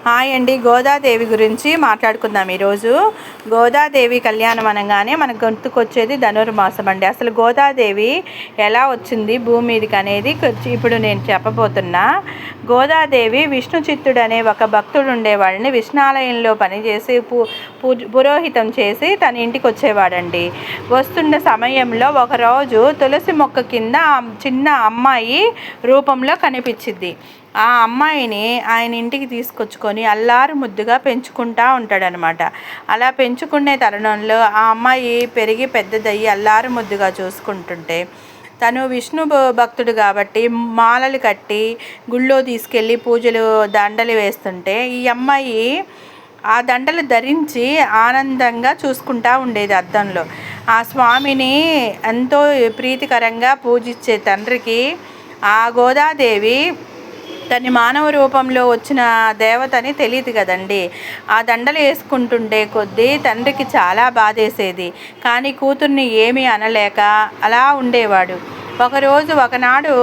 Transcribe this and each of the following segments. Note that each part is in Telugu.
హాయ్ అండి. గోదాదేవి గురించి మాట్లాడుకుందాం ఈరోజు. గోదాదేవి కళ్యాణం అనగానే మనకు గుర్తుకొచ్చేది ధనుర్మాసం అండి. అసలు గోదాదేవి ఎలా వచ్చింది భూమి మీదకి అనేది ఇప్పుడు నేను చెప్పబోతున్నా. గోదాదేవి విష్ణు చిత్తుడు అనే ఒక భక్తుడు ఉండేవాడిని. విష్ణాలయంలో పనిచేసి పురోహితం చేసి తన ఇంటికి వచ్చేవాడండి. వస్తున్న సమయంలో ఒకరోజు తులసి మొక్క కింద చిన్న అమ్మాయి రూపంలో కనిపించింది. ఆ అమ్మాయిని ఆయన ఇంటికి తీసుకొచ్చుకొని అల్లారు ముద్దుగా పెంచుకుంటూ ఉంటాడనమాట. అలా పెంచుకునే తరుణంలో ఆ అమ్మాయి పెరిగి పెద్దదయ్యి అల్లారు ముద్దుగా చూసుకుంటుంటే తను విష్ణు భక్తుడు కాబట్టి మాలలు కట్టి గుళ్ళో తీసుకెళ్ళి పూజలు దండలు వేస్తుంటే ఈ అమ్మాయి ఆ దండలు ధరించి ఆనందంగా చూసుకుంటూ ఉండేది అద్దంలో. ఆ స్వామిని ఎంతో ప్రీతికరంగా పూజించే తండ్రికి ఆ గోదాదేవి తన మానవ రూపంలో వచ్చిన దేవతని తెలియదు కదండి. ఆ దండలు వేసుకుంటుండే కొద్దీ తండ్రికి చాలా బాధేసేది. కానీ కూతుర్ని ఏమీ అనలేక అలా ఉండేవాడు. ఒకనాడు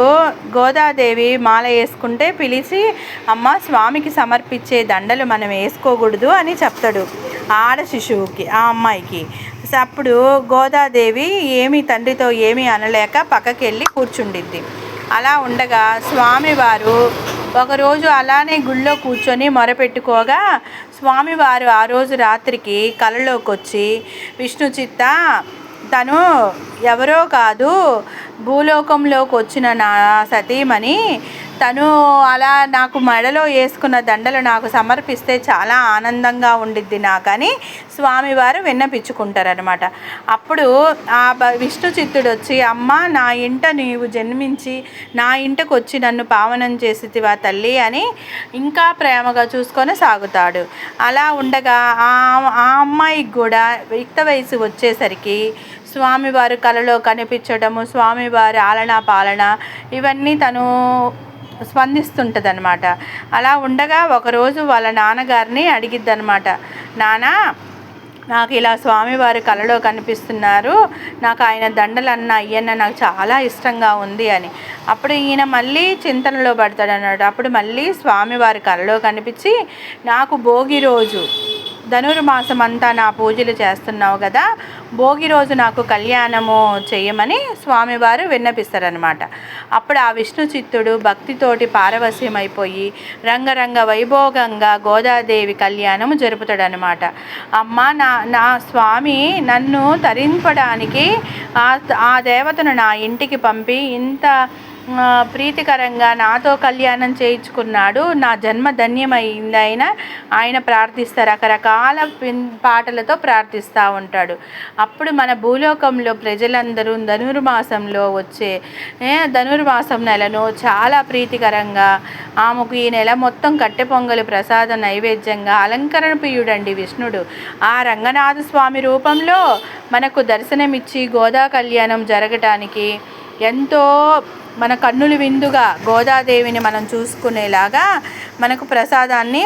గోదాదేవి మాల వేసుకుంటే పిలిచి, అమ్మ, స్వామికి సమర్పించే దండలు మనం వేసుకోకూడదు అని చెప్తాడు ఆడ శిశువుకి, ఆ అమ్మాయికి. అప్పుడు గోదాదేవి తండ్రితో ఏమీ అనలేక పక్కకి వెళ్ళి కూర్చుండిద్ది. అలా ఉండగా స్వామివారు ఒకరోజు అలానే గుళ్ళో కూర్చొని మొరపెట్టుకోగా స్వామివారు ఆ రోజు రాత్రికి కలలోకి వచ్చి, విష్ణు చిత్త, తను ఎవరో కాదు, భూలోకంలోకి వచ్చిన నా సతీమణి, తను అలా నాకు మెడలో వేసుకున్న దండలు నాకు సమర్పిస్తే చాలా ఆనందంగా ఉండిద్ది నాకని స్వామివారు విన్నపించుకుంటారనమాట. అప్పుడు ఆ విష్ణు చిత్తుడు వచ్చి, అమ్మ, నా ఇంట నీవు జన్మించి నా ఇంటికి వచ్చి నన్ను పావనం చేసితివా తల్లి అని ఇంకా ప్రేమగా చూసుకొని సాగుతాడు. అలా ఉండగా ఆ అమ్మాయికి కూడా యుక్త వయసు వచ్చేసరికి స్వామివారు కలలో కనిపించడము, స్వామివారి ఆలనా పాలన ఇవన్నీ తను స్పందిస్తుంటుంది అనమాట. అలా ఉండగా ఒకరోజు వాళ్ళ నాన్నగారిని అడిగిద్దనమాట, నాన్న, నాకు ఇలా స్వామివారి కలలో కనిపిస్తున్నారు, నాకు ఆయన దండలన్న అయ్యన్న నాకు చాలా ఇష్టంగా ఉంది అని. అప్పుడు ఈయన మళ్ళీ చింతనలో పడతాడు అన్నాడు. అప్పుడు మళ్ళీ స్వామివారి కలలో కనిపించి, నాకు భోగి రోజు ధనుర్మాసం అంతా నా పూజలు చేస్తున్నావు కదా, భోగి రోజు నాకు కళ్యాణము చేయమని స్వామివారు విన్నపిస్తారనమాట. అప్పుడు ఆ విష్ణు చిత్తుడు భక్తితోటి పారవశ్యమైపోయి రంగరంగ వైభోగంగా గోదాదేవి కళ్యాణము జరుపుతాడనమాట. అమ్మ, నా స్వామి నన్ను తరింపడానికి ఆ దేవతను నా ఇంటికి పంపి ఇంత ప్రీతికరంగా నాతో కళ్యాణం చేయించుకున్నాడు, నా జన్మ ధన్యమైంది ఆయన ప్రార్థిస్తారు. రకరకాల పాటలతో ప్రార్థిస్తూ ఉంటాడు. అప్పుడు మన భూలోకంలో ప్రజలందరూ ధనుర్మాసంలో వచ్చే ధనుర్మాసం నెలను చాలా ప్రీతికరంగా ఆమెకు ఈ నెల మొత్తం కట్టె పొంగలి ప్రసాద నైవేద్యంగా అలంకరణ ప్రియుడండి విష్ణుడు. ఆ రంగనాథ స్వామి రూపంలో మనకు దర్శనమిచ్చి గోదా కళ్యాణం జరగటానికి ఎంతో మన కన్నులు విందుగా గోదాదేవిని మనం చూసుకునేలాగా మనకు ప్రసాదాన్ని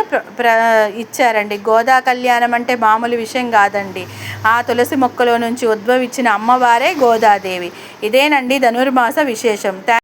ఇచ్చారండి. గోదా కళ్యాణం అంటే మామూలు విషయం కాదండి. ఆ తులసి మొక్కలో నుంచి ఉద్భవించిన అమ్మవారే గోదాదేవి. ఇదేనండి ధనుర్మాస విశేషం.